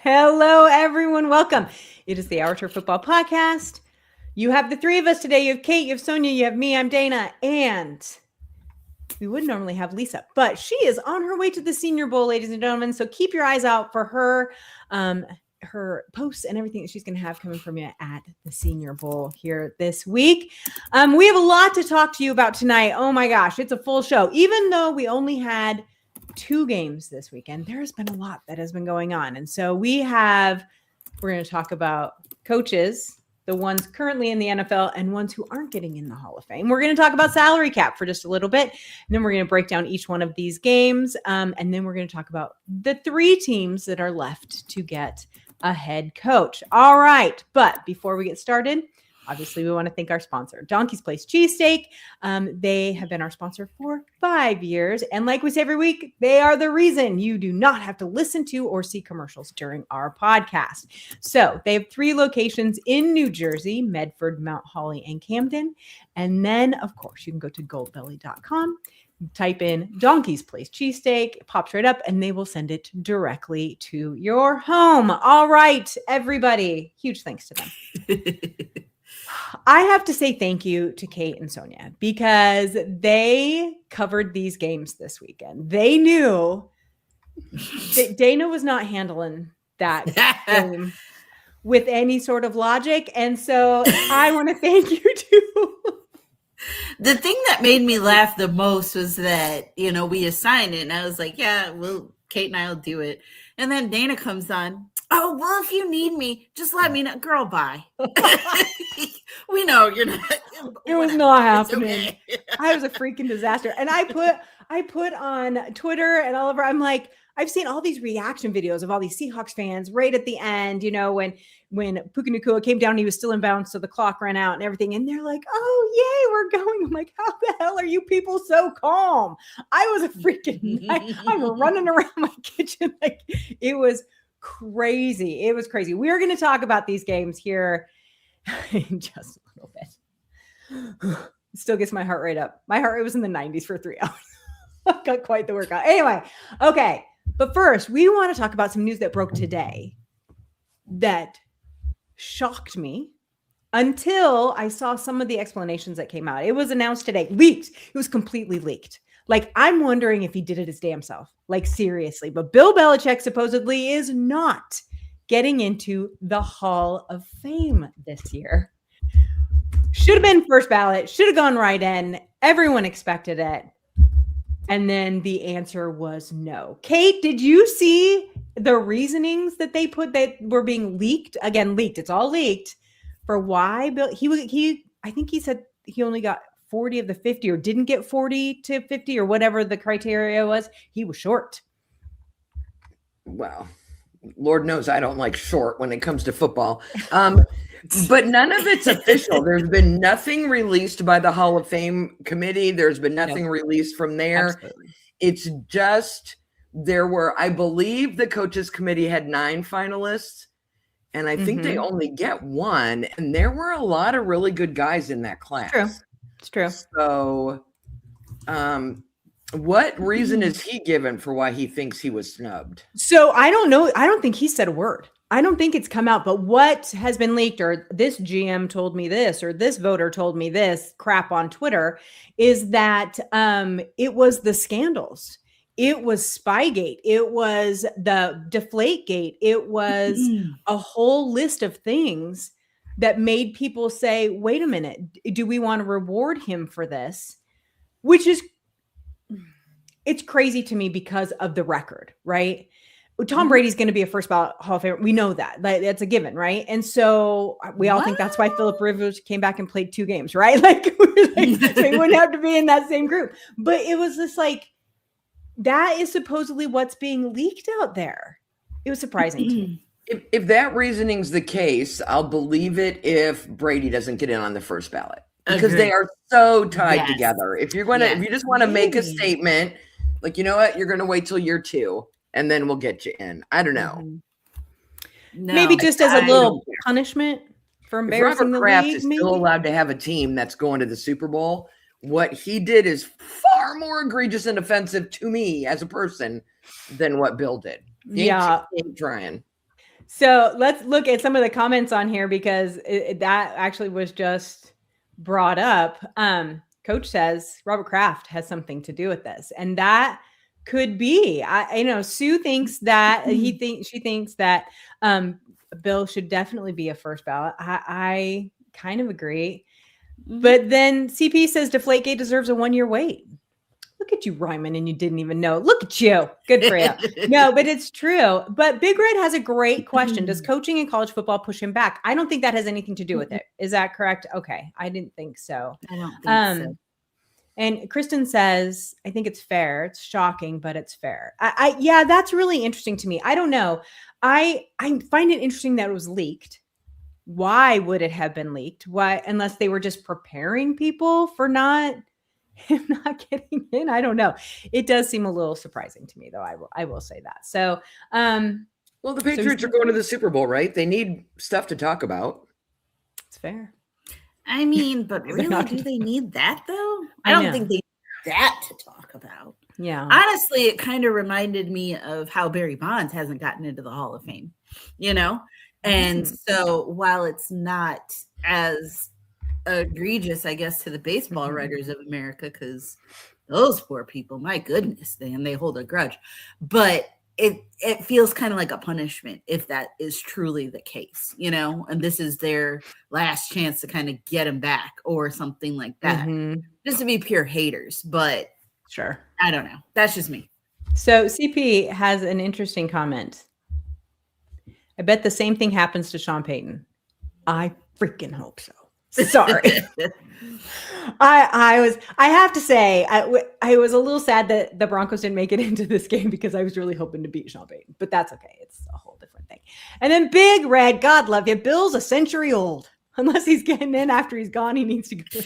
Hello, everyone. Welcome. It is the Our Turf Football Podcast. You have the three of us today. You have Kate, you have Sonia, you have me. I'm Dana, and we would normally have Lisa, but she is on her way to the Senior Bowl, ladies and gentlemen. So keep your eyes out for her, her posts and everything that she's going to have coming from you at the Senior Bowl here this week. We have a lot to talk to you about tonight. Oh my gosh, it's a full show. Even though we only had 2 games this weekend, there's been a lot that has been going on. And so we're going to talk about coaches, the ones currently in the NFL and ones who aren't getting in the Hall of Fame. We're going to talk about salary cap for just a little bit. And then we're going to break down each one of these games. And then we're going to talk about the 3 teams that are left to get a head coach. All right. But before we get started, obviously, we want to thank our sponsor, Donkey's Place Cheesesteak. They have been our sponsor for 5 years. And like we say every week, they are the reason you do not have to listen to or see commercials during our podcast. So they have 3 locations in New Jersey, Medford, Mount Holly, and Camden. And then, of course, you can go to goldbelly.com. Type in Donkey's Place Cheesesteak, it pops right up, and they will send it directly to your home. All right, everybody. Huge thanks to them. I have to say thank you to Kate and Sonia because they covered these games this weekend. They knew that Dana was not handling that game with any sort of logic. And so I want to thank you too. The thing that made me laugh the most was that, we assigned it and I was like, yeah, well, Kate and I will do it. And then Dana comes on. Oh, well, if you need me, just let me know. Girl, bye. We know you're not. It was not happening. Okay. I was a freaking disaster. And I put on Twitter and all over, I'm like, I've seen all these reaction videos of all these Seahawks fans right at the end, when Puka Nacua came down, he was still in bounds, so the clock ran out and everything. And they're like, oh, yay, we're going. I'm like, how the hell are you people so calm? I was a freaking, I'm running around my kitchen. Like, it was crazy. It was crazy. We are going to talk about these games here in just a little bit. It still gets my heart rate up. My heart rate was in the 90s for 3 hours. I've got quite the workout. Anyway, okay. But first, we want to talk about some news that broke today that shocked me until I saw some of the explanations that came out. It was announced today, leaked. It was completely leaked. Like, I'm wondering if he did it his damn self. Like, seriously. But Bill Belichick supposedly is not getting into the Hall of Fame this year. Should have been first ballot. Should have gone right in. Everyone expected it. And then the answer was no. Kate, did you see the reasonings that they put that were being leaked? Again, leaked. It's all leaked for why Bill. I think he said he only got 40 of the 50 or didn't get 40 to 50 or whatever the criteria was. He was short. Well, Lord knows I don't like short when it comes to football. But none of it's official. There's been nothing released by the Hall of Fame committee. There's been nothing released from there. Absolutely. It's just I believe the coaches committee had 9 finalists, and I think they only get 1. And there were a lot of really good guys in that class. True. It's true. So, what reason is he given for why he thinks he was snubbed? So I don't know. I don't think he said a word. I don't think it's come out, but what has been leaked, or this GM told me this, or this voter told me this crap on Twitter, is that it was the scandals. It was Spygate. It was the Deflategate. It was a whole list of things that made people say, wait a minute, do we want to reward him for this? Which is, it's crazy to me because of the record, right? Tom Brady's going to be a first ballot Hall of Famer. We know that. That's a given, right? And so we all think that's why Philip Rivers came back and played 2 games, right? Like, so he wouldn't have to be in that same group. But it was just like, that is supposedly what's being leaked out there. It was surprising to me. If that reasoning's the case, I'll believe it if Brady doesn't get in on the first ballot. Because they are so tied together. If you're going to, if you just want to make a statement, like, you know what, you're going to wait till year 2. And then we'll get you in. I don't know. No, maybe just as a little punishment for embarrassing the league. Robert Kraft is still allowed to have a team that's going to the Super Bowl. What he did is far more egregious and offensive to me as a person than what Bill did. He ain't trying. So let's look at some of the comments on here because that actually was just brought up. Coach says Robert Kraft has something to do with this, and that could be. Sue thinks that she thinks that Bill should definitely be a first ballot. I kind of agree, but then CP says Deflategate deserves a 1-year wait. Look at you, Ryman, and you didn't even know. Look at you. Good for you. No, but it's true. But Big Red has a great question. Does coaching in college football push him back? I don't think that has anything to do with it. Is that correct? Okay. I didn't think so. I don't think so. And Kristen says, I think it's fair. It's shocking, but it's fair. Yeah, that's really interesting to me. I don't know. I find it interesting that it was leaked. Why would it have been leaked? Why, unless they were just preparing people for not getting in. I don't know. It does seem a little surprising to me, though. I will say that. So, well, the Patriots are going to the Super Bowl, right? They need stuff to talk about. It's fair. I mean, but really, do they need that though? I don't think they need that to talk about. Yeah. Honestly, it kind of reminded me of how Barry Bonds hasn't gotten into the Hall of Fame, And so while it's not as egregious, I guess, to the baseball writers of America, because those poor people, my goodness, they hold a grudge. But it feels kind of like a punishment if that is truly the case, and this is their last chance to kind of get them back or something like that, just to be pure haters. But sure, I don't know. That's just me. So CP has an interesting comment. I bet the same thing happens to Sean Payton. I freaking hope so. Sorry. I have to say, I was a little sad that the Broncos didn't make it into this game because I was really hoping to beat Sean Payton, but that's okay. It's a whole different thing. And then Big Red, God love you. Bill's a century old. Unless he's getting in after he's gone, he needs to go.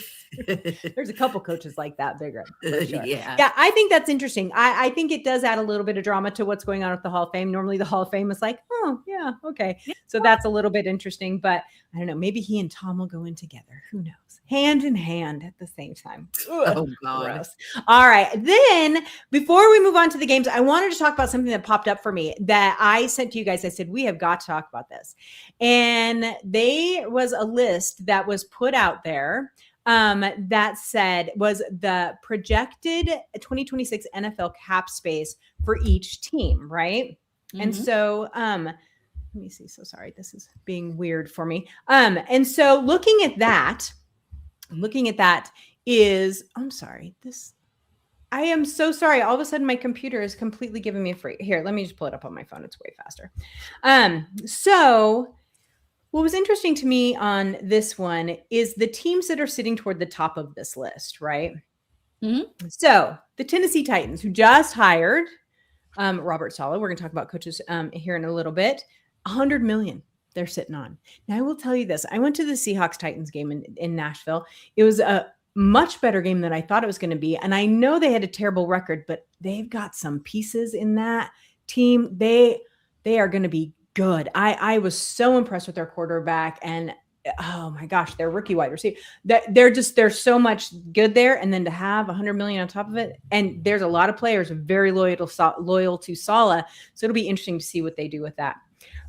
There's a couple coaches like that, Big Red. Sure. Yeah, I think that's interesting. I think it does add a little bit of drama to what's going on with the Hall of Fame. Normally the Hall of Fame is like, oh, yeah, okay. So that's a little bit interesting, but I don't know. Maybe he and Tom will go in together. Who knows? Hand in hand at the same time. Ugh, oh, God. Gross. All right. Then before we move on to the games, I wanted to talk about something that popped up for me that I sent to you guys. I said, we have got to talk about this. And there was a list that was put out there that said was the projected 2026 NFL cap space for each team, right? And so let me see. So sorry, this is being weird for me. And so looking at that is, I'm sorry, I am so sorry. All of a sudden my computer is completely giving me a free. Here, let me just pull it up on my phone. It's way faster. So what was interesting to me on this one is the teams that are sitting toward the top of this list, right? So the Tennessee Titans, who just hired Robert Saleh, we're going to talk about coaches here in a little bit, $100 million they're sitting on. Now, I will tell you this. I went to the Seahawks Titans game in Nashville. It was a much better game than I thought it was going to be. And I know they had a terrible record, but they've got some pieces in that team. They are going to be good. I was so impressed with their quarterback, and oh my gosh, their rookie wide receiver. There's so much good there, and then to have $100 million on top of it, and there's a lot of players very loyal to Saleh, so it'll be interesting to see what they do with that.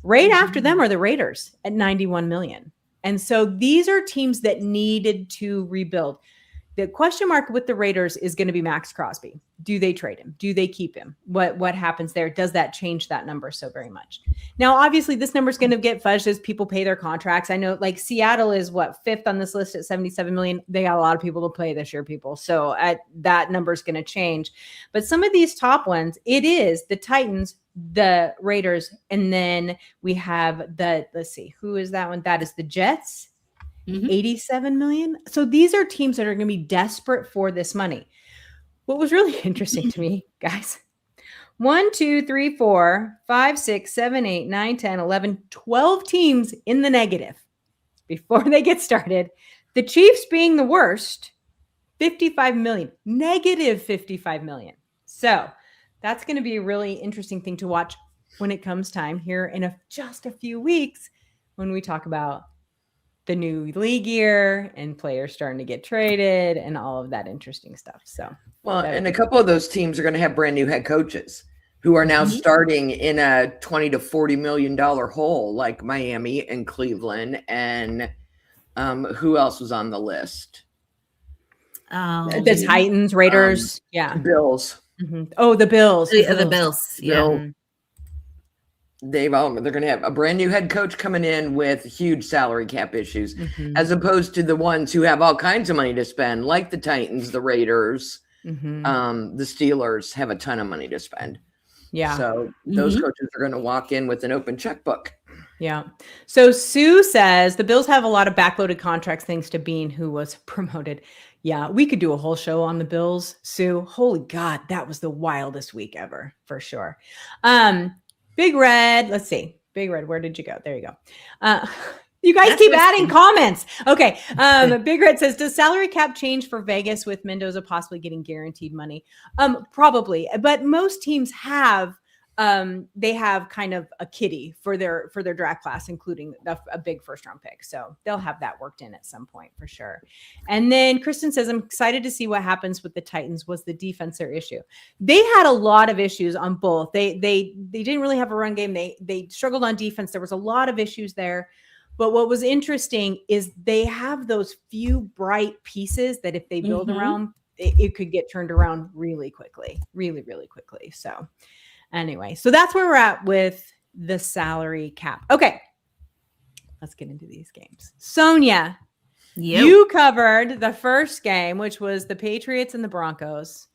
Right after them are the Raiders at $91 million, and so these are teams that needed to rebuild. The question mark with the Raiders is going to be Max Crosby. Do they trade him? Do they keep him? What happens there? Does that change that number so very much? Now, obviously, this number is going to get fudged as people pay their contracts. I know, like, Seattle is fifth on this list at $77 million. They got a lot of people to play this year, people. So that number is going to change. But some of these top ones, it is the Titans, the Raiders, and then we have let's see, who is that one? That is the Jets. 87 million. So these are teams that are going to be desperate for this money. What was really interesting to me, guys, 1, 2, 3, 4, 5, 6, 7, 8, 9, 10, 11, 12 teams in the negative before they get started. The Chiefs being the worst, 55 million, negative 55 million. So that's going to be a really interesting thing to watch when it comes time here in just a few weeks when we talk about the new league year and players starting to get traded and all of that interesting stuff. So, well, and a couple of those teams are going to have brand new head coaches who are now starting in a $20 to $40 million hole, like Miami and Cleveland. And who else was on the list? The Titans, Raiders, Bills. Oh, the Bills. The Bills. Yeah. They're going to have a brand new head coach coming in with huge salary cap issues, as opposed to the ones who have all kinds of money to spend, like the Titans, the Raiders, the Steelers have a ton of money to spend. Yeah. So those coaches are going to walk in with an open checkbook. Yeah. So Sue says the Bills have a lot of backloaded contracts thanks to Bean, who was promoted. Yeah, we could do a whole show on the Bills, Sue. Holy God, that was the wildest week ever, for sure. Big Red, let's see. Big Red, where did you go? There you go. You guys keep adding comments. Okay. Big Red says, does salary cap change for Vegas with Mendoza possibly getting guaranteed money? Probably, but most teams have they have kind of a kitty for their draft class, including a big first round pick. So they'll have that worked in at some point for sure. And then Kristen says, I'm excited to see what happens with the Titans. Was the defense their issue? They had a lot of issues on both. They didn't really have a run game. They struggled on defense. There was a lot of issues there. But what was interesting is they have those few bright pieces that if they build around, it could get turned around really quickly, really, really quickly. So anyway, so that's where we're at with the salary cap. Okay, let's get into these games. Sonia, you covered the first game, which was the Patriots and the Broncos.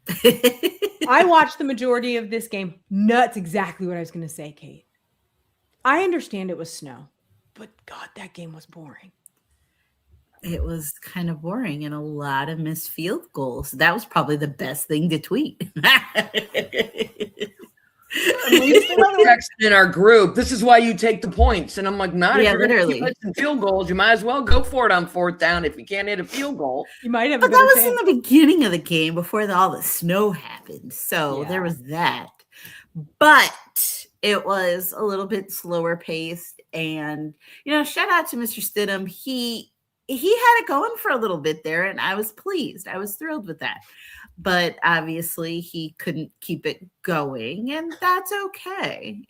I watched the majority of this game. That's exactly what I was going to say, Kate. I understand it was snow, but God, that game was boring. It was kind of boring and a lot of missed field goals. That was probably the best thing to tweet. In our group, this is why you take the points, and I'm like, not if you're literally going to keep field goals, you might as well go for it on fourth down. If you can't hit a field goal, you might have. But that was in the beginning of the game before all the snow happened, so there was that. But it was a little bit slower paced, and shout out to Mr. Stidham. He had it going for a little bit there, and I was pleased. I was thrilled with that. But obviously he couldn't keep it going, and that's okay.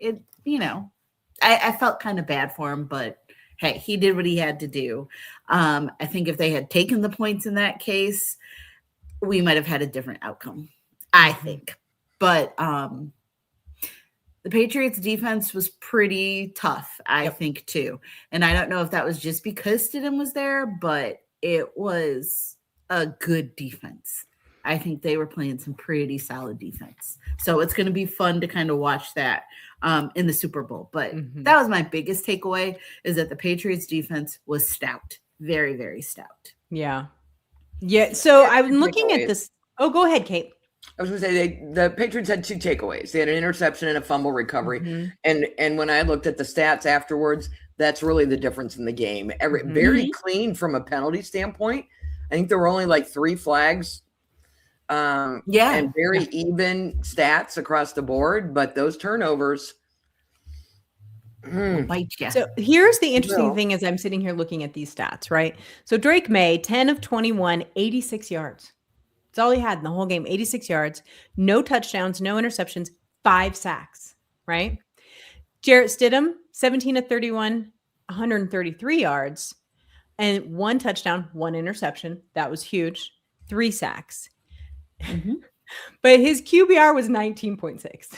I felt kind of bad for him, but hey, he did what he had to do. I think if they had taken the points in that case, we might have had a different outcome, I think. But the Patriots defense was pretty tough, I think, too. And I don't know if that was just because Stidham was there, but it was a good defense. I think they were playing some pretty solid defense. So it's going to be fun to kind of watch that in the Super Bowl. But that was my biggest takeaway, is that the Patriots defense was stout. Very, very stout. Yeah. Yeah. So I'm looking at this. Oh, go ahead, Kate. I was going to say the Patriots had two takeaways. They had an interception and a fumble recovery. And when I looked at the stats afterwards, that's really the difference in the game. Very clean from a penalty standpoint. I think there were only like 3 flags. And very even stats across the board, but those turnovers. So here's the interesting thing as I'm sitting here looking at these stats, right? So Drake May, 10 of 21, 86 yards. That's all he had in the whole game, 86 yards, no touchdowns, no interceptions, 5 sacks, right? Jarrett Stidham, 17 of 31, 133 yards, and 1 touchdown, 1 interception. That was huge. 3 sacks. But his QBR was 19.6.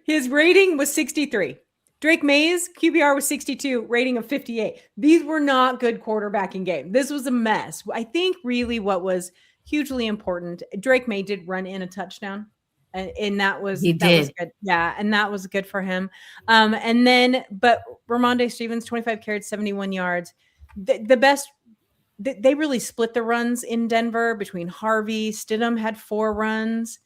His rating was 63. Drake May's QBR was 62, rating of 58. These were not good quarterbacking game. This was a mess. I think really what was hugely important, Drake May did run in a touchdown. And that was was good. Yeah, and that was good for him. But Ramondre Stevens, 25 carries, 71 yards. The best. They really split the runs in Denver between Harvey. Stidham had 4 runs.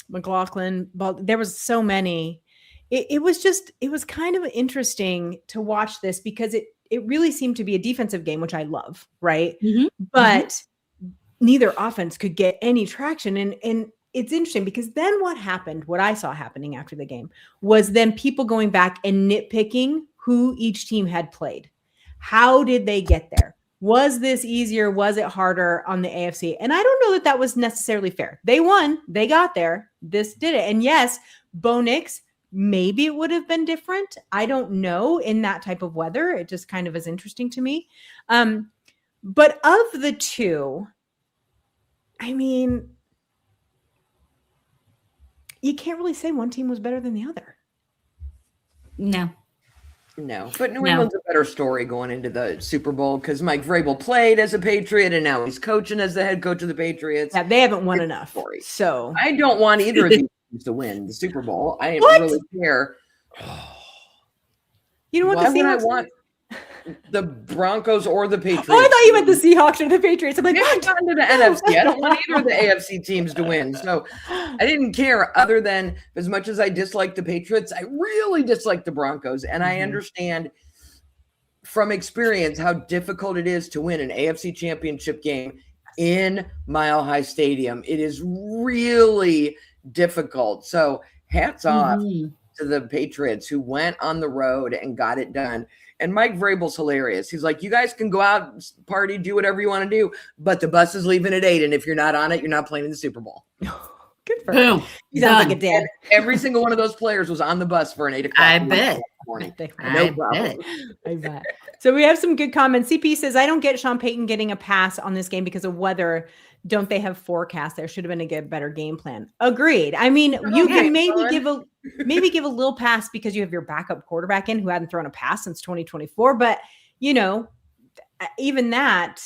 McLaughlin, there was so many. It was kind of interesting to watch this because it really seemed to be a defensive game, which I love, right? But neither offense could get any traction. And it's interesting because then what I saw happening after the game was then people going back and nitpicking who each team had played. How did they get there? Was this easier? Was it harder on the AFC? And I don't know that was necessarily fair. They won. They got there. This did it. And yes, Bo Nix, maybe it would have been different. I don't know in that type of weather. It just kind of is interesting to me. But of the two, I mean, you can't really say one team was better than the other. No. No, but New England's a better story going into the Super Bowl because Mike Vrabel played as a Patriot and now he's coaching as the head coach of the Patriots. Yeah, they haven't won enough. Story. So I don't want either of these teams to win the Super Bowl. I didn't really care. You don't want Why the Seahawks? would I want the Broncos or the Patriots? Oh, I thought you meant the Seahawks or the Patriots. I'm like, what? Gone to the NFC. I don't want either of the AFC teams to win. So I didn't care other than as much as I dislike the Patriots, I really dislike the Broncos. And I understand from experience how difficult it is to win an AFC championship game in Mile High Stadium. It is really difficult. So hats off to the Patriots who went on the road and got it done. And Mike Vrabel's hilarious. He's like, you guys can go out, party, do whatever you want to do, but the bus is leaving at 8. And if you're not on it, you're not playing in the Super Bowl. Good for him. He sounds like a dad. Every single one of those players was on the bus for an 8 o'clock. I bet. No problem. I bet. So we have some good comments. CP says, I don't get Sean Payton getting a pass on this game because of weather. Don't they have forecasts? There should have been a better game plan. Agreed. I mean, you can maybe give a little pass because you have your backup quarterback in who hadn't thrown a pass since 2024. But even that,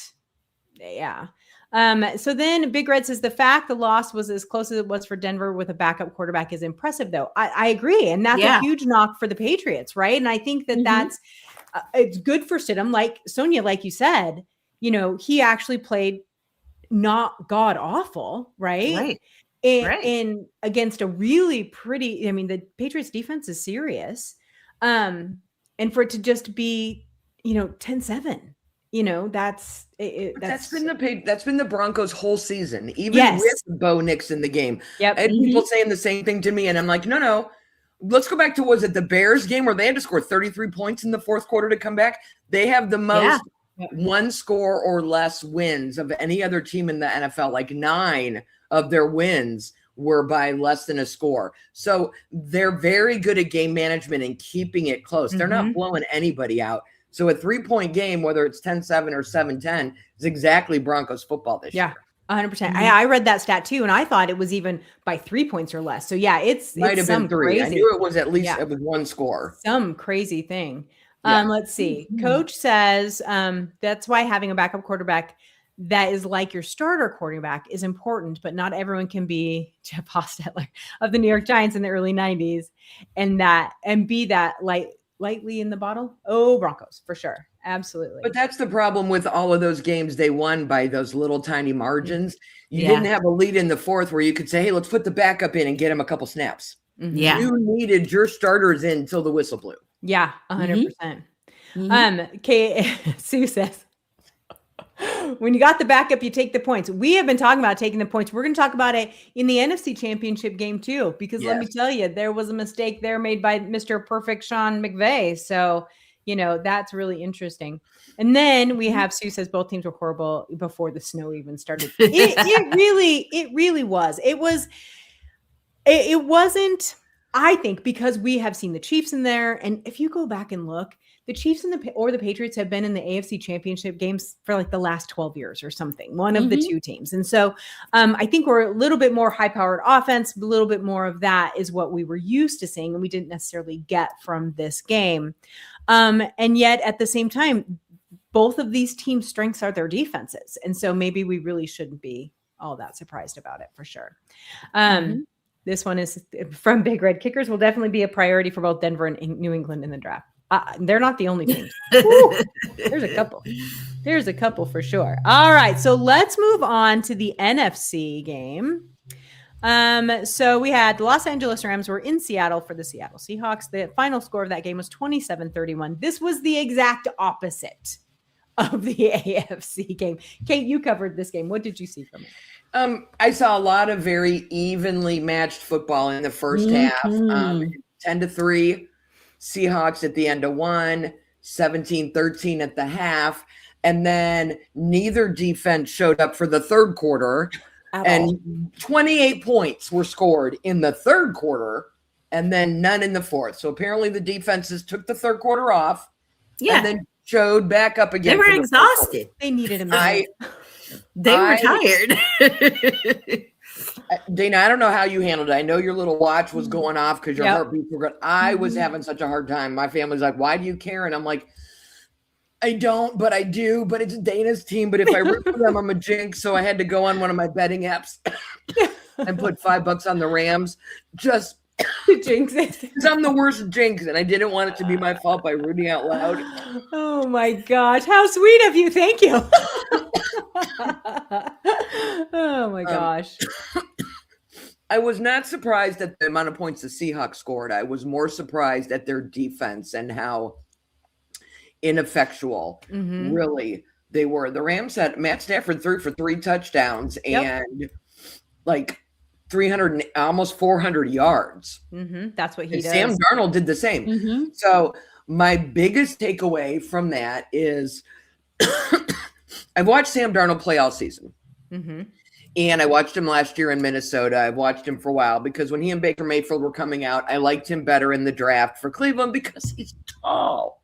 yeah. So then Big Red says the fact the loss was as close as it was for Denver with a backup quarterback is impressive, though. I agree. And that's a huge knock for the Patriots, right? And I think that that's it's good for Stidham. Like Sonia, like you said, he actually played not god awful, right? And against a really pretty, the Patriots defense is serious. And for it to just be, 10-7, that's been the Broncos whole season, even with Bo Nix in the game. Yep. I had people saying the same thing to me, and I'm like, no. Let's go back to, was it the Bears game where they had to score 33 points in the fourth quarter to come back? They have the most one score or less wins of any other team in the NFL. Like 9 of their wins were by less than a score. So they're very good at game management and keeping it close. They're not blowing anybody out. So a 3-point game, whether it's 10-7 or 7-10, is exactly Broncos football this year. 100%. I read that stat too, and I thought it was even by 3 points or less. So it's might have been 3. Crazy. I knew it was at least it was 1 score. Some crazy thing. Let's see. Coach says that's why having a backup quarterback that is like your starter quarterback is important, but not everyone can be Jeff Hostetler of the New York Giants in the early 90s and be that lightly in the bottle. Oh, Broncos for sure. Absolutely. But that's the problem with all of those games they won by those little tiny margins. You didn't have a lead in the fourth where you could say, hey, let's put the backup in and get him a couple snaps. Yeah. You needed your starters in until the whistle blew. Yeah, 100%. Sue says, when you got the backup, you take the points. We have been talking about taking the points. We're going to talk about it in the NFC Championship game too, because let me tell you, there was a mistake there made by Mr. Perfect Sean McVay. So, that's really interesting. And then we have Sue says both teams were horrible before the snow even started. It really was. It wasn't, I think, because we have seen the Chiefs in there. And if you go back and look, the Chiefs or the Patriots have been in the AFC Championship games for like the last 12 years or something, one of the two teams. And so I think we're a little bit more high-powered offense, a little bit more of that is what we were used to seeing, and we didn't necessarily get from this game. And yet at the same time, both of these teams' strengths are their defenses. And so maybe we really shouldn't be all that surprised about it for sure. This one is from Big Red. Kickers will definitely be a priority for both Denver and New England in the draft. They're not the only teams. There's a couple for sure. All right. So let's move on to the NFC game. So we had the Los Angeles Rams were in Seattle for the Seattle Seahawks. The final score of that game was 27-31. This was the exact opposite of the AFC game. Kate, you covered this game. What did you see from it? I saw a lot of very evenly matched football in the first half. 10-3 Seahawks at the end of 1, 17-13 at the half. And then neither defense showed up for the third quarter. And 28 points were scored in the third quarter and then none in the fourth. So apparently the defenses took the third quarter off and then showed back up again. They were exhausted. They needed a minute. They were tired. Dana, I don't know how you handled it. I know your little watch was going off because your heartbeats were good. I was having such a hard time. My family's like, why do you care? And I'm like, I don't, but I do. But it's Dana's team. But if I root for them, I'm a jinx. So I had to go on one of my betting apps and put $5 on the Rams just to jinx it. Because I'm the worst jinx, and I didn't want it to be my fault by rooting out loud. Oh my gosh, how sweet of you! Thank you. Oh my gosh. I was not surprised at the amount of points the Seahawks scored. I was more surprised at their defense and how ineffectual really they were. The Rams had Matt Stafford threw for 3 touchdowns and like 300, almost 400 yards. That's what he does. Sam Darnold did the same. So my biggest takeaway from that is I've watched Sam Darnold play all season. And I watched him last year in Minnesota. I've watched him for a while because when he and Baker Mayfield were coming out, I liked him better in the draft for Cleveland because he's tall.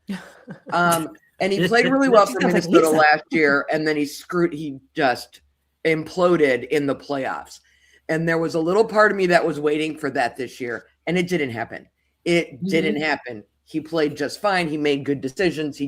And he played really well for Minnesota last year. And then he just imploded in the playoffs. And there was a little part of me that was waiting for that this year. And it didn't happen. It didn't happen. He played just fine. He made good decisions.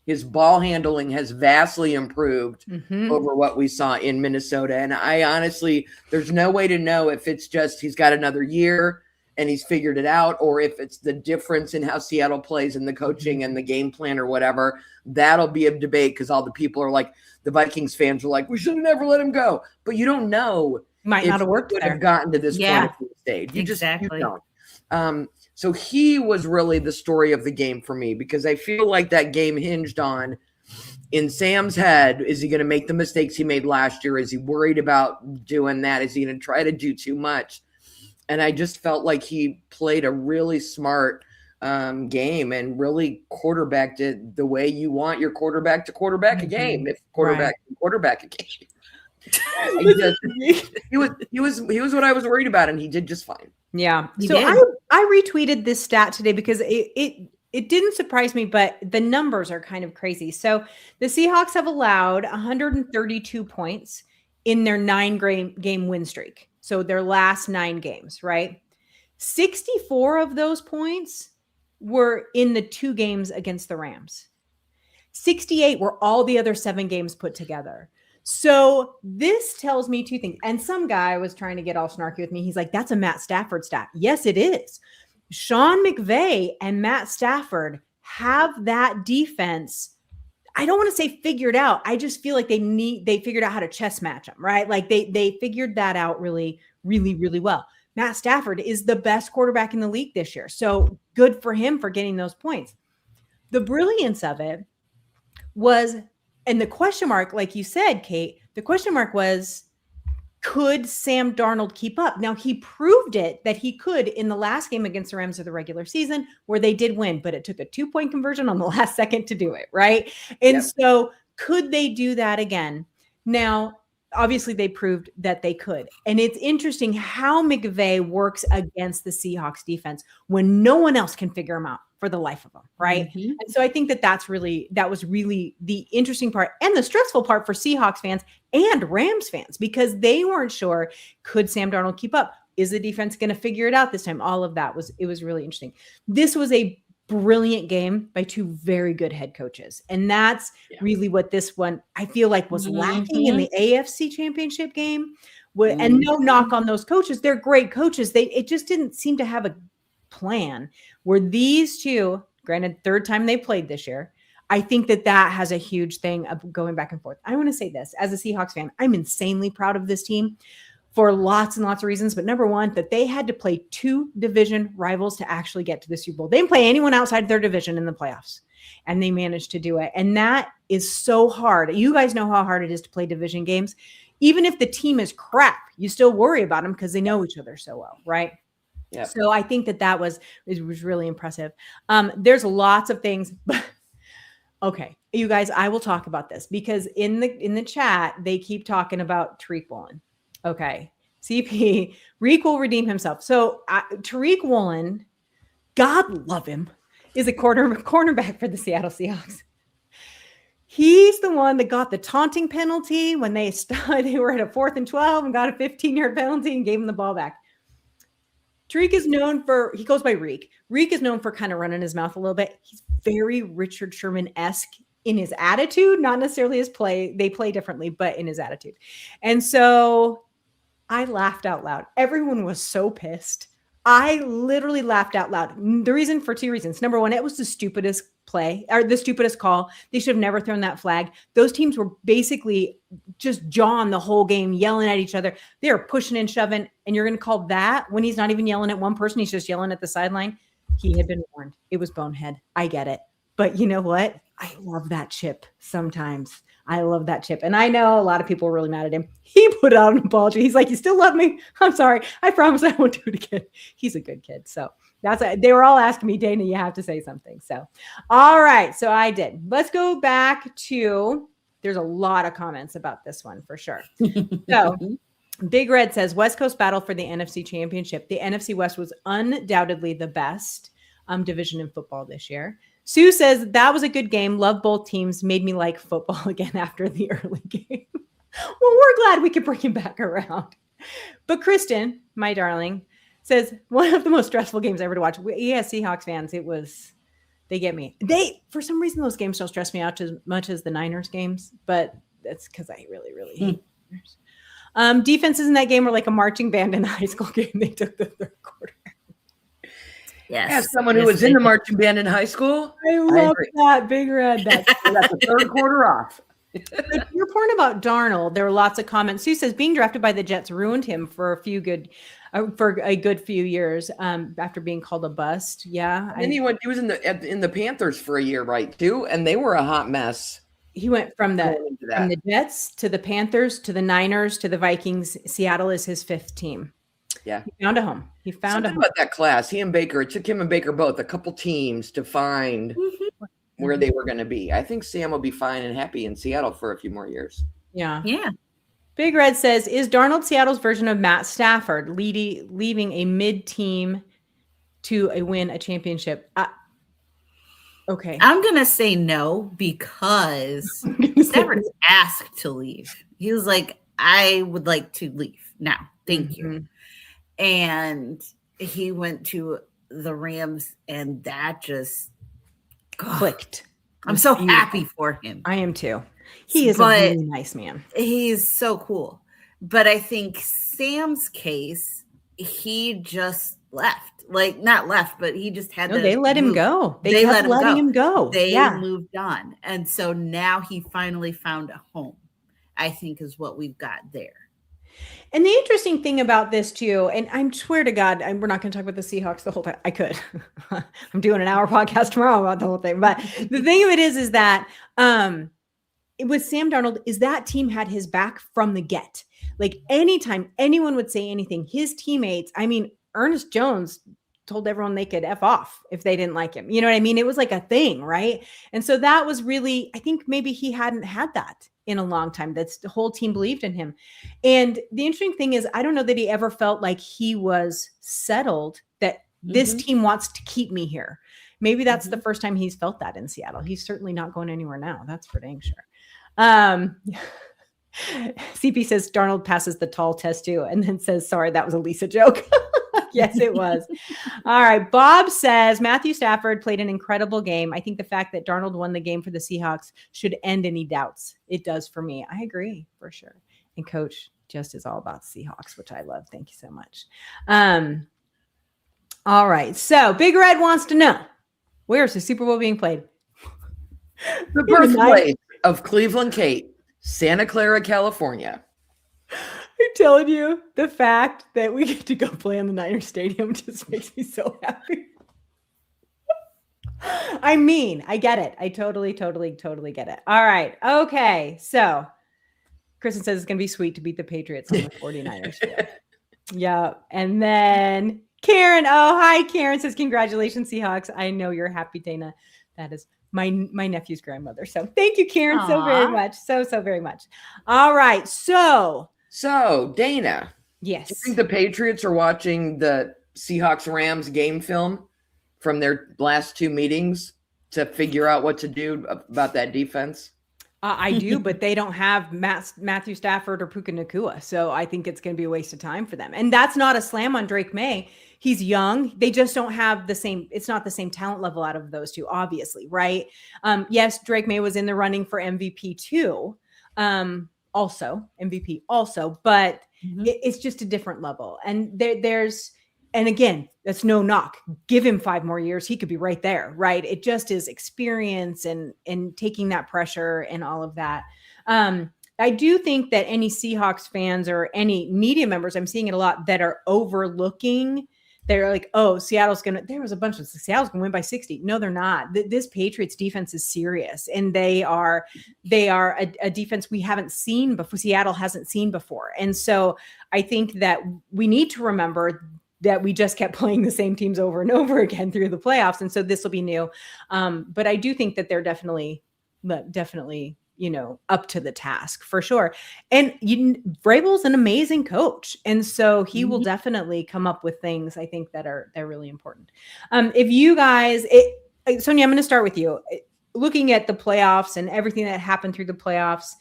His ball handling has vastly improved over what we saw in Minnesota. And I honestly, there's no way to know if it's just he's got another year and he's figured it out, or if it's the difference in how Seattle plays and the coaching and the game plan or whatever. That'll be a debate because all the people are like, the Vikings fans are like, we should have never let him go. But you don't know. Might not have worked. Would have gotten to this point at this stage. You just don't. So he was really the story of the game for me because I feel like that game hinged on, in Sam's head, is he going to make the mistakes he made last year? Is he worried about doing that? Is he going to try to do too much? And I just felt like he played a really smart game and really quarterbacked it the way you want your quarterback to quarterback a game. If quarterback a game. He was what I was worried about, and he did just fine. Yeah. So I retweeted this stat today because it didn't surprise me, but the numbers are kind of crazy. So the Seahawks have allowed 132 points in their 9-game win streak. So their last 9 games, right? 64 of those points were in the 2 games against the Rams. 68 were all the other 7 games put together. So this tells me 2 things. And some guy was trying to get all snarky with me. He's like, that's a Matt Stafford stat. Yes, it is. Sean McVay and Matt Stafford have that defense. I don't want to say figured out. I just feel like they figured out how to chess match them, right? Like they figured that out really, really, really well. Matt Stafford is the best quarterback in the league this year. So good for him for getting those points. The brilliance of it was, and the question mark, like you said, Kate, the question mark was, could Sam Darnold keep up? Now, he proved it that he could in the last game against the Rams of the regular season where they did win, but it took a 2-point conversion on the last second to do it, right? And so could they do that again? Now, obviously, they proved that they could. And it's interesting how McVay works against the Seahawks defense when no one else can figure them out for the life of them, right? And so I think that was really the interesting part and the stressful part for Seahawks fans and Rams fans because they weren't sure, could Sam Darnold keep up? Is the defense going to figure it out this time? All of that was really interesting. This was a brilliant game by 2 very good head coaches. And that's really what this one, I feel like, was lacking in the AFC Championship game. And no knock on those coaches. They're great coaches. It just didn't seem to have a plan where these 2, granted, 3rd time they played this year, I think that has a huge thing of going back and forth. I want to say this as a Seahawks fan, I'm insanely proud of this team for lots and lots of reasons. But number one, that they had to play 2 division rivals to actually get to the Super Bowl. They didn't play anyone outside their division in the playoffs, and they managed to do it. And that is so hard. You guys know how hard it is to play division games. Even if the team is crap, you still worry about them because they know each other so well, right? Yeah. So I think that was really impressive. There's lots of things, but Okay, you guys, I will talk about this because in the chat they keep talking about Tariq Woolen. Okay, CP Reek will redeem himself. So Tariq Woolen, God love him, is a cornerback for the Seattle Seahawks. He's the one that got the taunting penalty when they were at a 4th and 12 and got a 15-yard penalty and gave him the ball back. Tariq is known for, he goes by Reek. Reek is known for kind of running his mouth a little bit. He's very Richard Sherman-esque in his attitude, not necessarily his play. They play differently, but in his attitude. And so I laughed out loud. Everyone was so pissed. I literally laughed out loud. The reason for 2 reasons. Number one, it was the stupidest play or the stupidest call. They should have never thrown that flag. Those teams were basically just jawing the whole game, yelling at each other. They are pushing and shoving. And you're going to call that when he's not even yelling at one person. He's just yelling at the sideline. He had been warned. It was bonehead. I get it. But you know what? I love that chip sometimes. I love that chip. And I know a lot of people were really mad at him. He put out an apology. He's like, you still love me? I'm sorry. I promise I won't do it again. He's a good kid. So they were all asking me, Dana, you have to say something. So, all right. So I did. Let's go back to, there's a lot of comments about this one for sure. So Big Red says, West Coast battle for the NFC Championship. The NFC West was undoubtedly the best division in football this year. Sue says, that was a good game. Love both teams. Made me like football again after the early game. Well, we're glad we could bring him back around. But Kristen, my darling, says, one of the most stressful games ever to watch. Seahawks fans, they get me. For some reason, those games don't stress me out as much as the Niners games, but that's because I really, really hate Niners. Defenses in that game were like a marching band in a high school game. They took the third quarter. Yes. As someone who was in the marching band in high school, I love that, Big Red. That's the third quarter off. Your point about Darnold, there were lots of comments. Sue says being drafted by the Jets ruined him for a good few years after being called a bust. Yeah, and he was in the Panthers for a year, right? Too, and they were a hot mess. He went from the Jets to the Panthers to the Niners to the Vikings. Seattle is his 5th team. Yeah, he found a home. About that class. He and Baker. It took him and Baker both a couple teams to find where they were going to be. I think Sam will be fine and happy in Seattle for a few more years. Yeah. Big Red says, is Darnold Seattle's version of Matt Stafford, leaving a mid-team to win a championship? Okay. I'm going to say no because Stafford's asked to leave. He was like, I would like to leave now. Thank you. And he went to the Rams, and that just clicked. I'm so happy for him. I am too. He is a really nice man. He's so cool. But I think Sam's case, he just left. Like, not left, but he just had to. They let him go. They kept letting him go. They moved on. And so now he finally found a home, I think is what we've got there. And the interesting thing about this too, and I swear to God, we're not going to talk about the Seahawks the whole time. I could. I'm doing an hour podcast tomorrow about the whole thing. But the thing of it is that with Sam Darnold, is that team had his back from the get. Like anytime anyone would say anything, his teammates, I mean, Ernest Jones told everyone they could F off if they didn't like him. You know what I mean? It was like a thing, right? And so that was really, I think maybe he hadn't had that in a long time. That's the whole team believed in him. And the interesting thing is, I don't know that he ever felt like he was settled, that this team wants to keep me here. Maybe that's the first time he's felt that in Seattle. He's certainly not going anywhere now. That's for dang sure. CP says Darnold passes the tall test too, and then says, sorry, that was a Lisa joke. Yes, it was. All right. Bob says Matthew Stafford played an incredible game. I think the fact that Darnold won the game for the Seahawks should end any doubts. It does for me. I agree for sure. And Coach just is all about Seahawks, which I love. Thank you so much. All right. So Big Red wants to know, where's the Super Bowl being played? The birthplace of Cleveland Kate, Santa Clara, California. I'm telling you, the fact that we get to go play on the Niners Stadium just makes me so happy. I mean, I get it. I totally get it. All right. Okay. So Kristen says it's going to be sweet to beat the Patriots on the 49ers. Yeah. And then Karen. Oh, hi. Karen says, congratulations, Seahawks. I know you're happy, Dana. That is my nephew's grandmother. So thank you, Karen, so very Aw. much. So very much. All right. So Dana, do you yes. think the Patriots are watching the Seahawks-Rams game film from their last two meetings to figure out what to do about that defense? I do, but they don't have Matthew Stafford or Puka Nacua. So I think it's going to be a waste of time for them. And that's not a slam on Drake May. He's young. They just don't have the same, it's not the same talent level out of those two, obviously, right? Yes, Drake May was in the running for MVP too. Also, MVP also, but it's just a different level. And there's, and again, that's no knock. Give him 5 more years. He could be right there, right? It just is experience and taking that pressure and all of that. I do think that any Seahawks fans or any media members, I'm seeing it a lot, that are overlooking. They're like, oh, there was a bunch of Seattle's going to win by 60. No, they're not. This Patriots defense is serious. And they are a defense we haven't seen before. Seattle hasn't seen before. And so I think that we need to remember that we just kept playing the same teams over and over again through the playoffs. And so this will be new. But I do think that they're definitely, up to the task for sure. And Vrabel's an amazing coach. And so he will definitely come up with things, I think, they're really important. If you guys, Sonia, I'm going to start with you. Looking at the playoffs and everything that happened through the playoffs,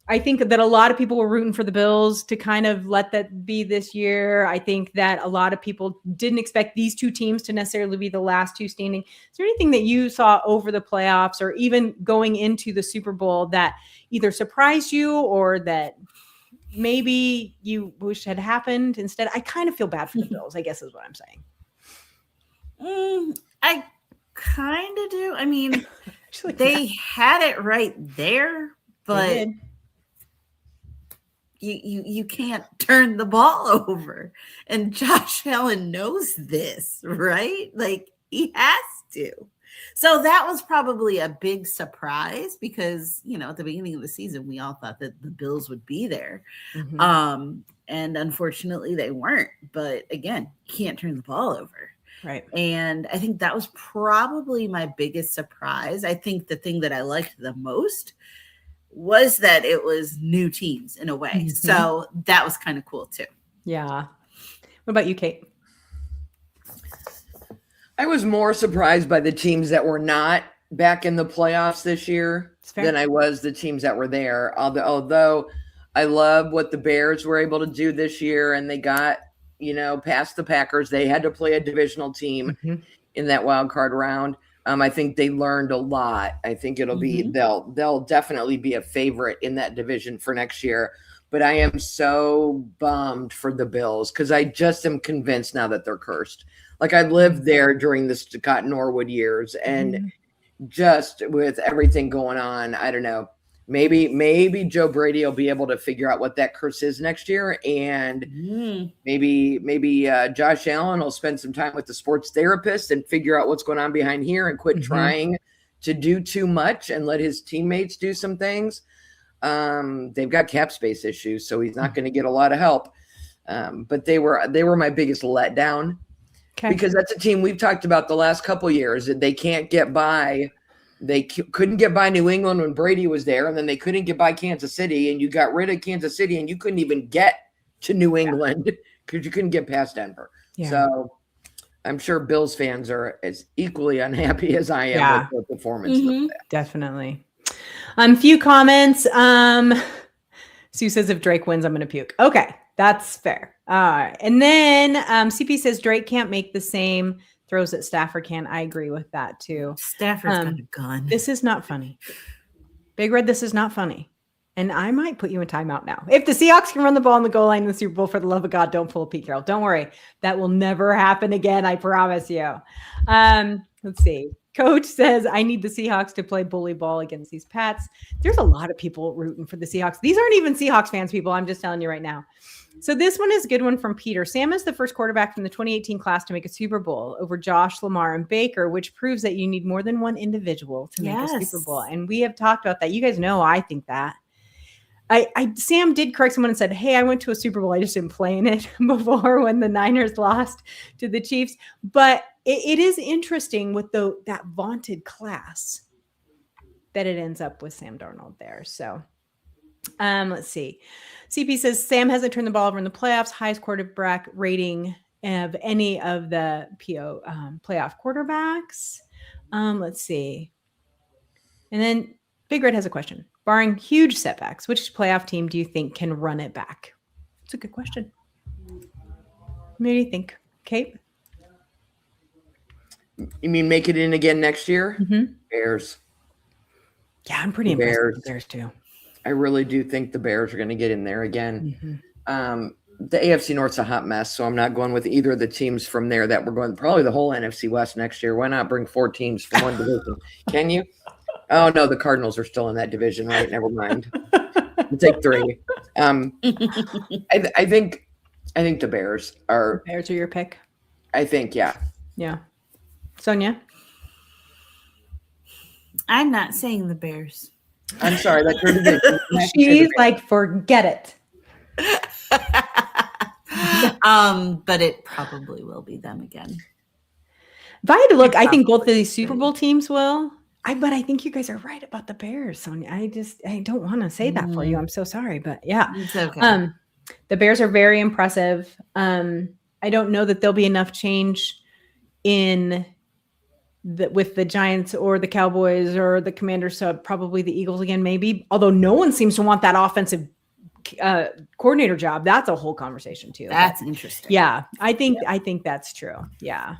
I think that a lot of people were rooting for the Bills to kind of let that be this year. I think that a lot of people didn't expect these two teams to necessarily be the last two standing. Is there anything that you saw over the playoffs or even going into the Super Bowl that either surprised you or that maybe you wish had happened instead? I kind of feel bad for the Bills, I guess is what I'm saying. I kind of do. I mean, actually, they had it right there, but you can't turn the ball over. And Josh Allen knows this, right? Like, he has to. So that was probably a big surprise because, at the beginning of the season, we all thought that the Bills would be there. And unfortunately, they weren't. But again, you can't turn the ball over. Right. And I think that was probably my biggest surprise. I think the thing that I liked the most was that it was new teams in a way. So that was kind of cool too. Yeah. What about you, Kate? I was more surprised by the teams that were not back in the playoffs this year than I was the teams that were there. Although I love what the Bears were able to do this year, and they got, past the Packers. They had to play a divisional team in that wild card round. I think they learned a lot. I think it'll be they'll definitely be a favorite in that division for next year. But I am so bummed for the Bills because I just am convinced now that they're cursed. Like, I lived there during the Scott Norwood years, and just with everything going on, I don't know. Maybe Joe Brady will be able to figure out what that curse is next year, and maybe Josh Allen will spend some time with the sports therapist and figure out what's going on behind here and quit trying to do too much and let his teammates do some things. They've got cap space issues, so he's not going to get a lot of help. But they were my biggest letdown because that's a team we've talked about the last couple of years that they can't get by. They couldn't get by New England when Brady was there, and then they couldn't get by Kansas City, and you got rid of Kansas City, and you couldn't even get to New England because you couldn't get past Denver. Yeah. So I'm sure Bills fans are as equally unhappy as I am with the performance. Definitely. Few comments. Sue says, if Drake wins, I'm going to puke. Okay, that's fair. All right. And then CP says Drake can't make the same throws that Stafford can. I agree with that too. Stafford's got a gun. This is not funny. Big Red, this is not funny. And I might put you in timeout now. If the Seahawks can run the ball on the goal line in the Super Bowl, for the love of God, don't pull a Pete Carroll. Don't worry. That will never happen again. I promise you. Let's see. Coach says, I need the Seahawks to play bully ball against these Pats. There's a lot of people rooting for the Seahawks. These aren't even Seahawks fans, people. I'm just telling you right now. So this one is a good one from Peter. Sam is the first quarterback from the 2018 class to make a Super Bowl over Josh, Lamar, and Baker, which proves that you need more than one individual to make a Super Bowl. And we have talked about that. You guys know I think that. Sam did correct someone and said, hey, I went to a Super Bowl. I just didn't play in it before when the Niners lost to the Chiefs. But it is interesting with that vaunted class that it ends up with Sam Darnold there. So let's see. CP says Sam hasn't turned the ball over in the playoffs, highest quarterback rating of any of the PO playoff quarterbacks. Let's see. And then Big Red has a question. Barring huge setbacks, which playoff team do you think can run it back? It's a good question. What do you think, Kate? You mean make it in again next year? Mm-hmm. Bears. Yeah, I'm pretty impressed with the Bears too. I really do think the Bears are going to get in there again. Mm-hmm. The AFC North's a hot mess, so I'm not going with either of the teams from there that we're going. Probably the whole NFC West next year. Why not bring 4 teams from one division? Can you? Oh no, the Cardinals are still in that division, right? Never mind. We'll take 3. I think the Bears are. Bears are your pick. I think, yeah. Yeah. Sonia? I'm not saying the Bears. I'm sorry, that's your division. She's like, forget it. But it probably will be them again. If I had to look, I think both of these Super Bowl teams will. But I think you guys are right about the Bears, Sonia. I don't want to say that for you. I'm so sorry, but yeah. It's okay. The Bears are very impressive. I don't know that there'll be enough change with the Giants or the Cowboys or the Commanders, so probably the Eagles again, maybe. Although no one seems to want that offensive coordinator job. That's a whole conversation too. That's interesting. Yeah, I think that's true. Yeah.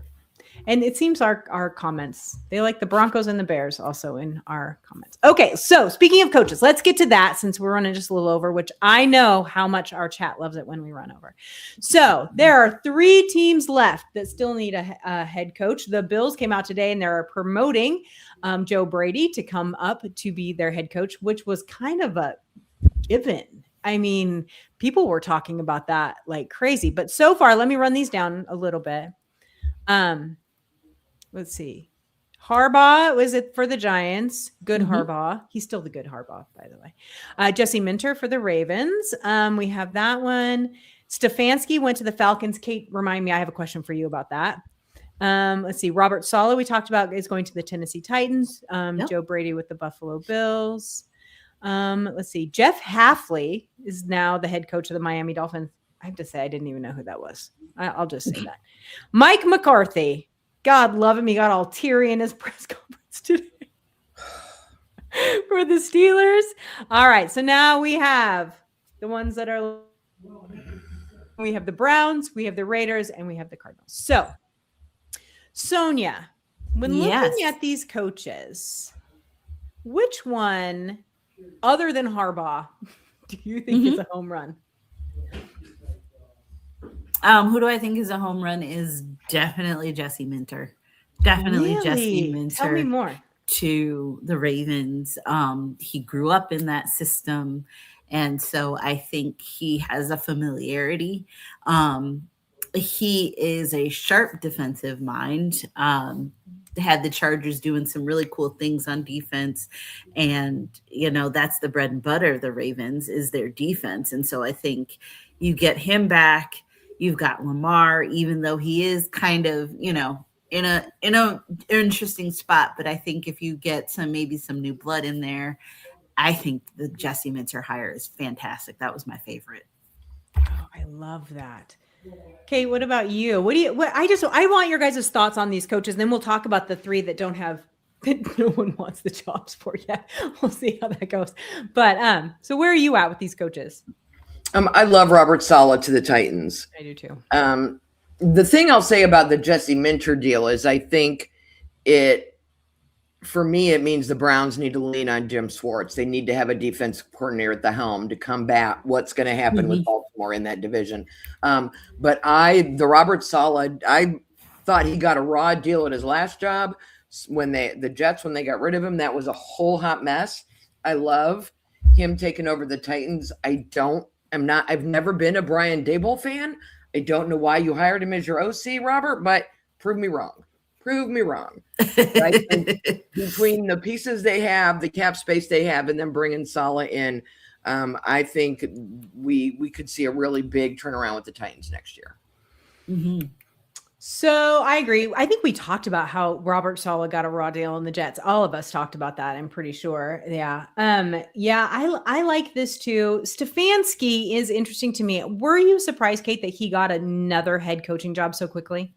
And it seems our comments, they like the Broncos and the Bears also in our comments. Okay, so speaking of coaches, let's get to that since we're running just a little over, which I know how much our chat loves it when we run over. So there are 3 teams left that still need a head coach. The Bills came out today and they're promoting Joe Brady to come up to be their head coach, which was kind of a given. I mean, people were talking about that like crazy. But so far, let me run these down a little bit. Let's see. Harbaugh was it for the Giants. Good Harbaugh. He's still the good Harbaugh, by the way. Jesse Minter for the Ravens. We have that one. Stefanski went to the Falcons. Kate, remind me, I have a question for you about that. Let's see. Robert Saleh, we talked about, is going to the Tennessee Titans. Joe Brady with the Buffalo Bills. Let's see. Jeff Hafley is now the head coach of the Miami Dolphins. I have to say, I didn't even know who that was. I'll just say that. Mike McCarthy. God love him. He got all teary in his press conference today for the Steelers. All right. So now we have the ones that are, we have the Browns, we have the Raiders, and we have the Cardinals. So, Sonia, when looking at these coaches, which one, other than Harbaugh, do you think is a home run? Who do I think is a home run is definitely Jesse Minter. Definitely really? Jesse Minter. Tell me more. To the Ravens. He grew up in that system. And so I think he has a familiarity. He is a sharp defensive mind. Had the Chargers doing some really cool things on defense. And, that's the bread and butter of the Ravens is their defense. And so I think you get him back. You've got Lamar, even though he is kind of, in a interesting spot. But I think if you get maybe some new blood in there, I think the Jesse Minter hire is fantastic. That was my favorite. Oh, I love that. Kate, what about you? I want your guys' thoughts on these coaches. Then we'll talk about the 3 that no one wants the jobs for yet. We'll see how that goes. But so where are you at with these coaches? I love Robert Saleh to the Titans. I do too. The thing I'll say about the Jesse Minter deal is I think for me, it means the Browns need to lean on Jim Schwartz. They need to have a defensive coordinator at the helm to combat what's going to happen with Baltimore in that division. But the Robert Saleh, I thought he got a raw deal at his last job. When the Jets, when they got rid of him, that was a whole hot mess. I love him taking over the Titans. I've never been a Brian Daboll fan. I don't know why you hired him as your OC, Robert, but prove me wrong. Right? Between the pieces they have, the cap space they have, and then bringing Saleh in, I think we could see a really big turnaround with the Titans next year. So I agree. I think we talked about how Robert Saleh got a raw deal in the Jets. All of us talked about that. I'm pretty sure. Yeah. Yeah. I like this too. Stefanski is interesting to me. Were you surprised, Kate, that he got another head coaching job so quickly?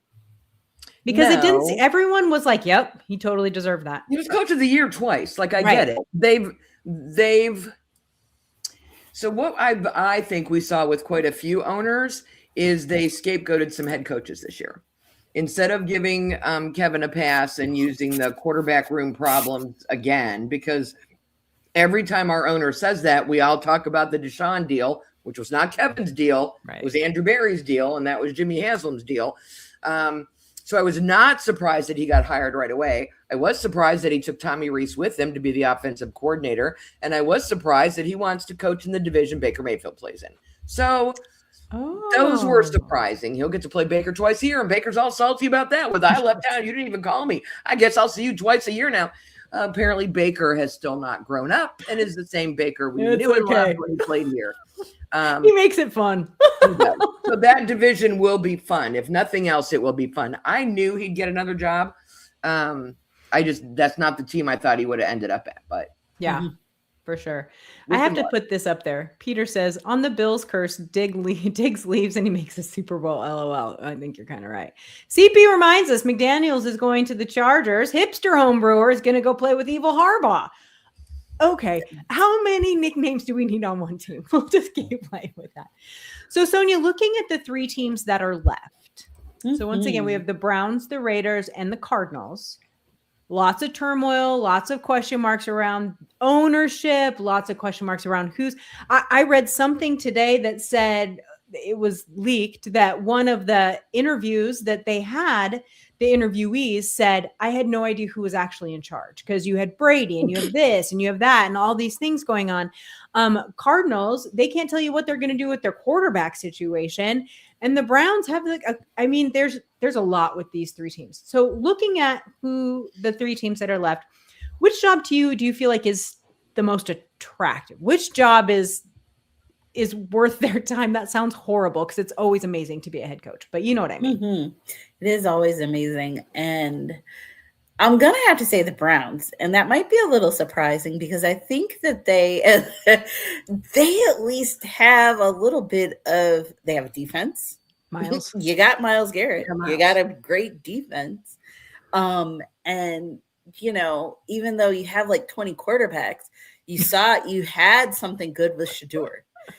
Because it didn't. Everyone was like, "Yep, he totally deserved that." He was coach of the year twice. Like I get it. They've. So what I think we saw with quite a few owners is they scapegoated some head coaches this year. Instead of giving Kevin a pass and using the quarterback room problems again, because every time our owner says that, we all talk about the Deshaun deal, which was not Kevin's deal. Right. It was Andrew Berry's deal, and that was Jimmy Haslam's deal. So I was not surprised that he got hired right away. I was surprised that he took Tommy Rees with him to be the offensive coordinator, and I was surprised that he wants to coach in the division Baker Mayfield plays in. So those were surprising. He'll get to play Baker twice a year, and Baker's all salty about that. With I left town, you didn't even call me. I guess I'll see you twice a year now. Apparently, Baker has still not grown up and is the same Baker we knew and loved when he played here. He makes it fun. So that division will be fun. If nothing else, it will be fun. I knew he'd get another job. That's not the team I thought he would have ended up at. But yeah. For sure. I have to put this up there. Peter says, on the Bills curse, Diggs leaves and he makes a Super Bowl. LOL. I think you're kind of right. CP reminds us McDaniels is going to the Chargers. Hipster homebrewer is going to go play with evil Harbaugh. Okay. How many nicknames do we need on one team? We'll just keep playing with that. So, Sonia, looking at the three teams that are left. So once again, we have the Browns, the Raiders, and the Cardinals. Lots of turmoil, lots of question marks around ownership, lots of question marks around who's. I read something today that said it was leaked that one of the interviews that they had, the interviewees said, I had no idea who was actually in charge because you had Brady and you have this and you have that and all these things going on. Cardinals, they can't tell you what they're going to do with their quarterback situation. And the Browns have there's a lot with these three teams. So looking at who the three teams that are left, which job do you feel like is the most attractive? Which job is worth their time? That sounds horrible because it's always amazing to be a head coach, but you know what I mean? Mm-hmm. It is always amazing. And I'm going to have to say the Browns, and that might be a little surprising because I think that they at least have a little bit of, they have a defense. Miles. You got Myles Garrett. You got a great defense. And, even though you have like 20 quarterbacks, you had something good with Shedeur.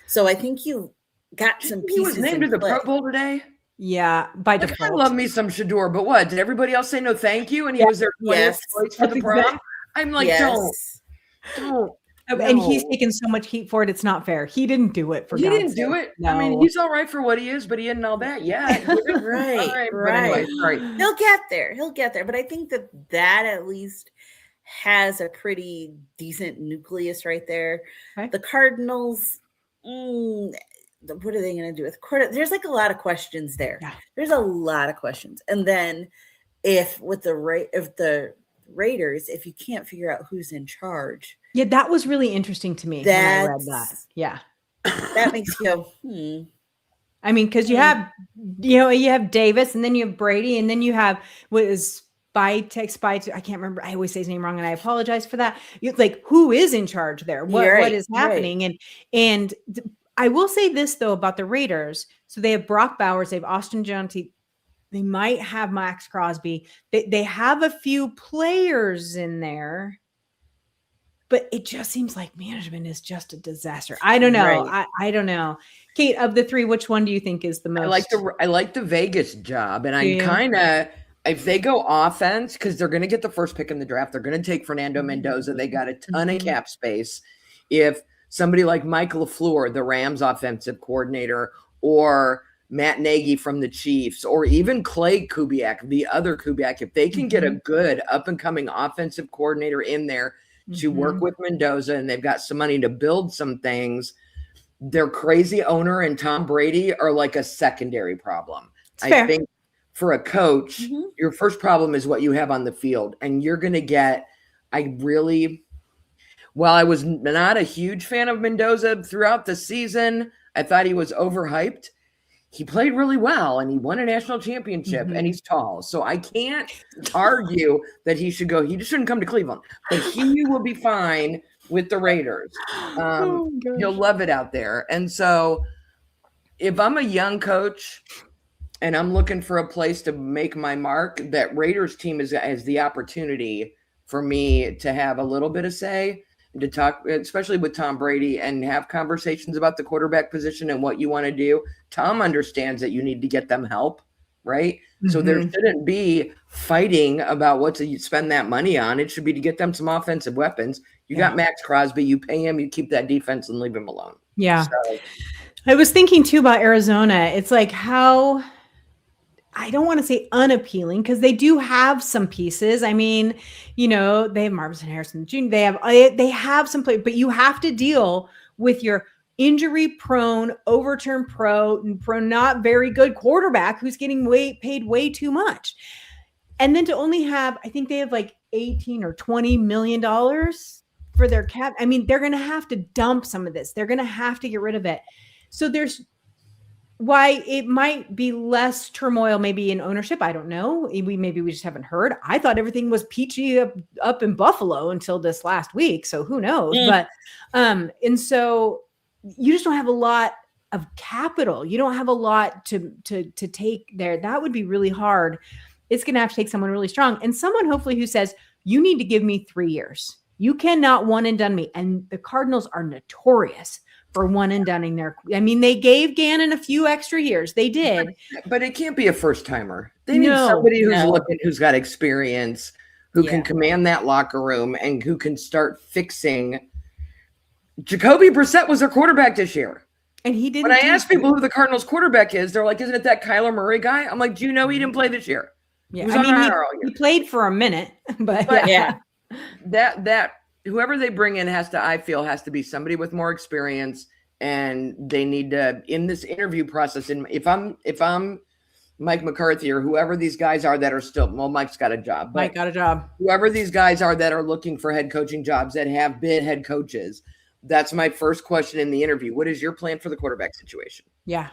So I think you got some pieces. He was named to the Pro Bowl today. Yeah, by default. I love me some Shedeur, but what? Did everybody else say no thank you? And he was their 20th choice for the prom? I'm like, don't. No. And he's taken so much heat for it. It's not fair. He didn't do it for. He didn't do it. No. I mean, he's all right for what he is, but he isn't all that yet. Right. But anyway, sorry. He'll get there. But I think that at least has a pretty decent nucleus right there. Okay. The Cardinals. What are they going to do with quarter? There's like a lot of questions there. Yeah. There's a lot of questions. And then if the Raiders, if you can't figure out who's in charge. Yeah, that was really interesting to me when I read that. Yeah. That makes you go, I mean, because you have Davis and then you have Brady and then you have I can't remember. I always say his name wrong and I apologize for that. Like, who is in charge there? What is happening? Right. And I will say this though about the Raiders. So they have Brock Bowers, they have Austin Jones. They might have Max Crosby. They have a few players in there, but it just seems like management is just a disaster. I don't know. Right. I don't know. Kate, of the three, which one do you think is the most? I like the Vegas job, and I kind of. If they go offense, because they're going to get the first pick in the draft, they're going to take Fernando Mendoza. They got a ton of cap space. If somebody like Mike LaFleur, the Rams offensive coordinator, or Matt Nagy from the Chiefs, or even Clay Kubiak, the other Kubiak, if they can get a good up-and-coming offensive coordinator in there to work with Mendoza, and they've got some money to build some things, their crazy owner and Tom Brady are like a secondary problem. I think for a coach, your first problem is what you have on the field. And you're going to get, while I was not a huge fan of Mendoza throughout the season, I thought he was overhyped. he played really well and he won a national championship and he's tall. So I can't argue that he should go. He just shouldn't come to Cleveland, but he will be fine with the Raiders. He'll love it out there. And so if I'm a young coach and I'm looking for a place to make my mark, that Raiders team has the opportunity for me to have a little bit of say, to talk, especially with Tom Brady, and have conversations about the quarterback position and what you want to do. Tom understands that you need to get them help, right? So there shouldn't be fighting about what to spend that money on. It should be to get them some offensive weapons. You got Max Crosby, you pay him, you keep that defense and leave him alone. Yeah. So, I was thinking too about Arizona. It's like how, I don't want to say unappealing because they do have some pieces. I mean, you know, they have Marvin Harrison Jr. They have some play, but you have to deal with your injury prone, overturned pro, not very good quarterback who's getting paid way too much. And then to only have, I think they have like 18 or $20 million for their cap. I mean, they're going to have to dump some of this. They're going to have to get rid of it. So there's why it might be less turmoil, maybe in ownership. I don't know. Maybe we just haven't heard. I thought everything was peachy up in Buffalo until this last week. So who knows? But, and so you just don't have a lot of capital. You don't have a lot to take there. That would be really hard. It's going to have to take someone really strong and someone hopefully who says, you need to give me 3 years. You cannot one and done me. And the Cardinals are notorious for one and doneing their. I mean, they gave Gannon a few extra years. They did. But it can't be a first timer. They need somebody who's got experience, who can command that locker room and who can start fixing. Jacoby Brissett was their quarterback this year. And he didn't. When I ask people who the Cardinals quarterback is, they're like, isn't it that Kyler Murray guy? I'm like, do you know he didn't play this year? Yeah. I mean, he played for a minute, but yeah. That whoever they bring in has to be somebody with more experience, and they need to, in this interview process. And if I'm Mike McCarthy or whoever these guys are that are still, well, Mike's got a job. Mike got a job. Whoever these guys are that are looking for head coaching jobs that have been head coaches, that's my first question in the interview. What is your plan for the quarterback situation? Yeah.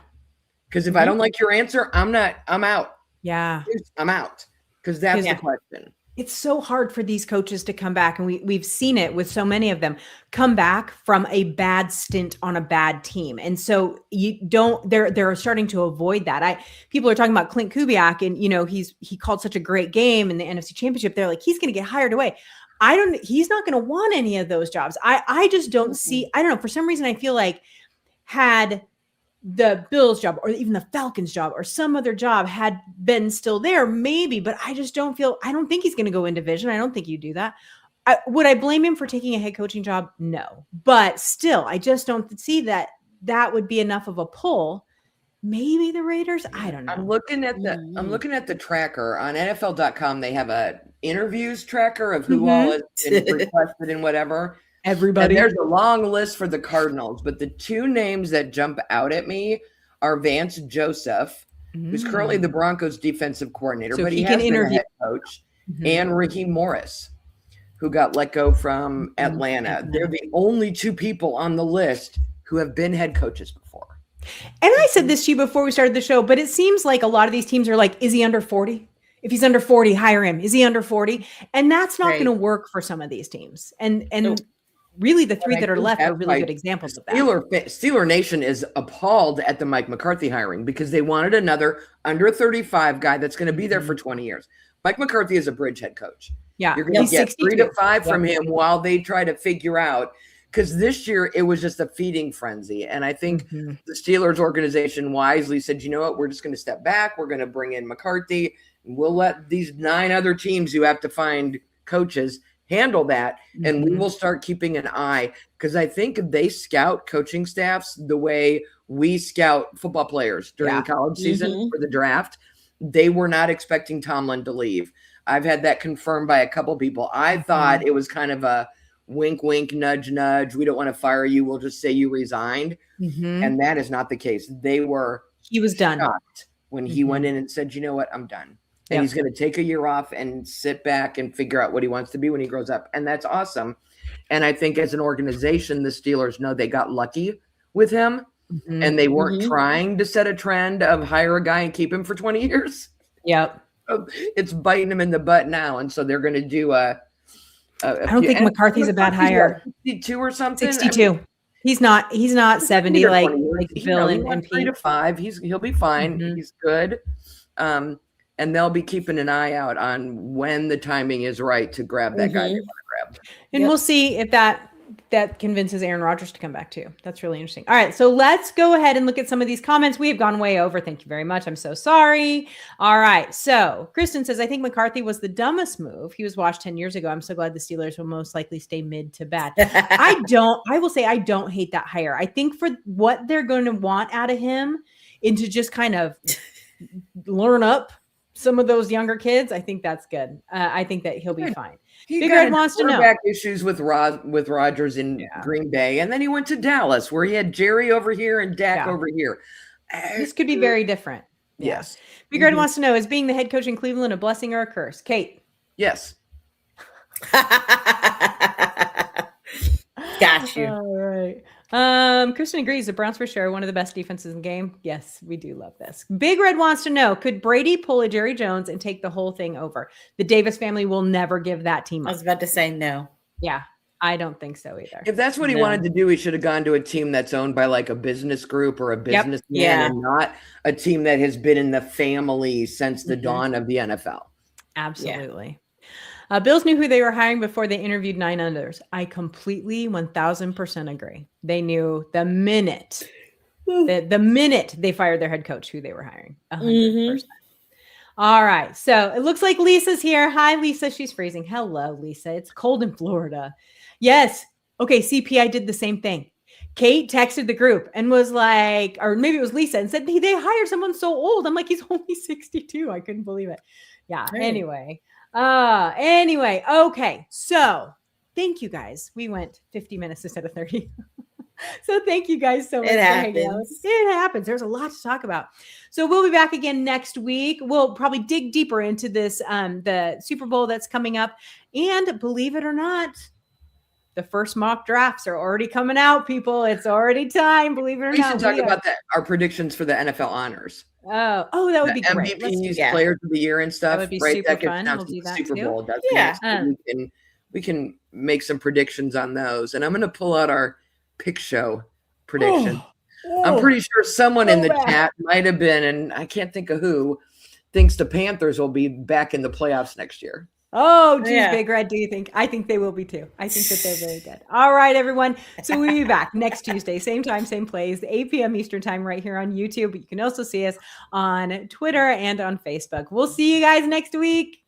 Because if I don't like your answer, I'm out. Yeah. I'm out. Because that's the question. It's so hard for these coaches to come back. And we've seen it with so many of them come back from a bad stint on a bad team. And so they're starting to avoid that. People are talking about Clint Kubiak and, you know, he called such a great game in the NFC Championship. They're like, he's going to get hired away. He's not going to want any of those jobs. I just don't see, I don't know. For some reason, I feel like had the Bills job or even the Falcons job or some other job had been still there, maybe, but I just don't think he's going to go in division. I don't think you do that. Would I blame him for taking a head coaching job? No, but still, I just don't see that would be enough of a pull. Maybe the Raiders. I don't know. I'm looking at the tracker on NFL.com. They have a interviews tracker of who all has been requested and whatever. Everybody. And there's a long list for the Cardinals, but the two names that jump out at me are Vance Joseph, who's currently the Broncos defensive coordinator, so but he has been a head coach, and Ricky Morris, who got let go from Atlanta. They're the only two people on the list who have been head coaches before. And I said this to you before we started the show, but it seems like a lot of these teams are like, is he under 40? If he's under 40, hire him. Is he under 40? And that's not going to work for some of these teams. And really, the three that are left are really good examples of that. Steeler Nation is appalled at the Mike McCarthy hiring because they wanted another under 35 guy that's going to be there for 20 years. Mike McCarthy is a bridge head coach. Yeah. You're going to get 3 to 5 from him while they try to figure out, because this year it was just a feeding frenzy. And I think the Steelers organization wisely said, you know what, we're just going to step back. We're going to bring in McCarthy. And we'll let these 9 other teams who have to find coaches handle that, and we will start keeping an eye, because I think they scout coaching staffs the way we scout football players during the college season for the draft. They were not expecting Tomlin to leave. I've had that confirmed by a couple people. I thought it was kind of a wink, wink, nudge, nudge. We don't want to fire you. We'll just say you resigned. And that is not the case. He was done when he went in and said, you know what, I'm done. And he's going to take a year off and sit back and figure out what he wants to be when he grows up. And that's awesome. And I think as an organization, the Steelers know they got lucky with him. and they weren't trying to set a trend of hire a guy and keep him for 20 years. Yep. It's biting them in the butt now. And so they're going to do I don't think McCarthy's a bad hire. 62 or something. 62. I mean, he's not 70 like Bill and Pete. 3 to 5. He'll be fine. He's good. And they'll be keeping an eye out on when the timing is right to grab that guy they want to grab. And we'll see if that convinces Aaron Rodgers to come back too. That's really interesting. All right, so let's go ahead and look at some of these comments. We have gone way over. Thank you very much. I'm so sorry. All right, so Kristen says, I think McCarthy was the dumbest move. He was washed 10 years ago. I'm so glad the Steelers will most likely stay mid to bad. I will say I don't hate that hire. I think for what they're going to want out of him and to just kind of learn up some of those younger kids, I think that's good. I think that he'll be fine. Big Red wants to know issues with Rodgers in Green Bay, and then he went to Dallas where he had Jerry over here and Dak over here. This could be very different. Yes. Big Red wants to know, is being the head coach in Cleveland a blessing or a curse? Kate. Yes. Got you. All right. Kristen agrees. The Browns for sure one of the best defenses in the game. Yes, we do love this. Big Red wants to know, could Brady pull a Jerry Jones and take the whole thing over? The Davis family will never give that team up. I was about to say no. Yeah, I don't think so either. If that's what he wanted to do, he should have gone to a team that's owned by like a business group or a businessman and not a team that has been in the family since the dawn of the NFL. Absolutely. Bills knew who they were hiring before they interviewed 9 others. I completely 1000% agree. They knew the minute they fired their head coach who they were hiring. 100%. All right. So it looks like Lisa's here. Hi, Lisa. She's freezing. Hello, Lisa. It's cold in Florida. Yes. Okay. CPI did the same thing. Kate texted the group and was like, or maybe it was Lisa, and said, they hired someone so old. I'm like, he's only 62. I couldn't believe it. Yeah. Right. Anyway. Okay. So thank you guys. We went 50 minutes instead of 30. So thank you guys so much for hanging out. It happens. There's a lot to talk about. So we'll be back again next week. We'll probably dig deeper into this, the Super Bowl that's coming up. And believe it or not, the first mock drafts are already coming out, people. It's already time, believe it or not. We should talk about that. Our predictions for the NFL honors. Oh, that would be great. MVPs, players of the year and stuff. That would be super fun. We'll do that Super too. Bowl. We can make some predictions on those. And I'm going to pull out our pick show prediction. I'm pretty sure someone in the chat might have been, and I can't think of who, thinks the Panthers will be back in the playoffs next year. Oh, geez, Big Red, do you think? I think they will be too. I think that they're very good. All right, everyone. So we'll be back next Tuesday, same time, same place, 8 p.m. Eastern time right here on YouTube. But you can also see us on Twitter and on Facebook. We'll see you guys next week.